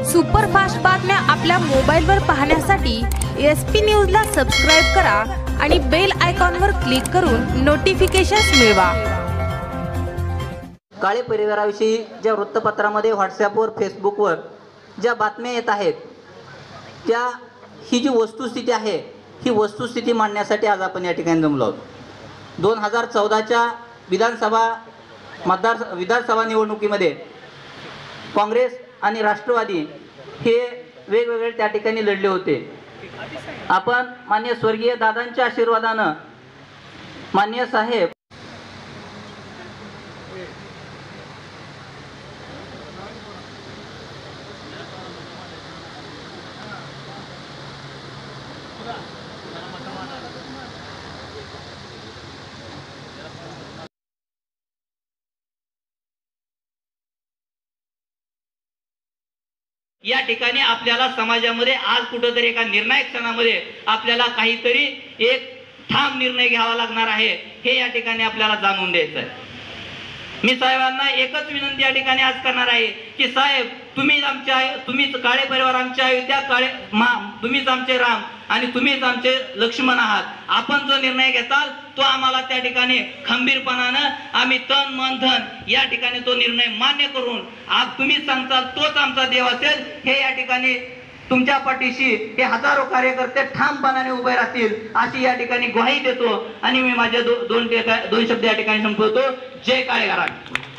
Superfast बातम्या आपल्या मोबाईलवर पाहण्यासाठी SP न्यूजला सबस्क्राईब करा आणि बेल आयकॉनवर क्लिक करून नोटिफिकेशन्स मिळवा। काळे परिवाराविषयी ज्या वृत्तपत्रामध्ये, व्हॉट्सॲपवर, फेसबुकवर ज्या बातम्या येत आहेत, त्या ही जी वस्तुस्थिती आहे, ही वस्तुस्थिती मांडण्यासाठी आज आपण या ठिकाणी जमलो आहोत। 2014च्या विधानसभा निवडणुकीमध्ये काँग्रेस आणि राष्ट्रवादी हे वेगवेगळे त्या ठिकाणी लढले होते। आपण माननीय स्वर्गीय दादांच्या आशीर्वादानं माननीय साहेब या ठिकाणी आपल्याला समाजामध्ये आज कुठेतरी एका निर्णायक क्षणामध्ये आपल्याला काहीतरी एक ठाम निर्णय घ्यावा लागणार आहे, हे या ठिकाणी आपल्याला जाणून द्यायचं आहे। मी साहेबांना एकच विनंती या ठिकाणी आज करणार आहे की साहेब, तुम्हीच काळे परिवार आमचे आहे, तुम्हीच आमचे राम आणि तुम्हीच आमचे लक्ष्मण आहात। आपण जो निर्णय घेताल तो आम्हाला त्या ठिकाणी खंबीरपणानं आम्ही तन मन धन या ठिकाणी तो निर्णय मान्य करून तुम्हीच सांगताल तोच आमचा देव असेल, हे या ठिकाणी तुमच्या पाठीशी हे हजारो कार्यकर्ते ठामपणाने उभे राहतील अशी या ठिकाणी ग्वाही देतो आणि मी माझे दोन शब्द या ठिकाणी संपवतो। जय काळे घराणे।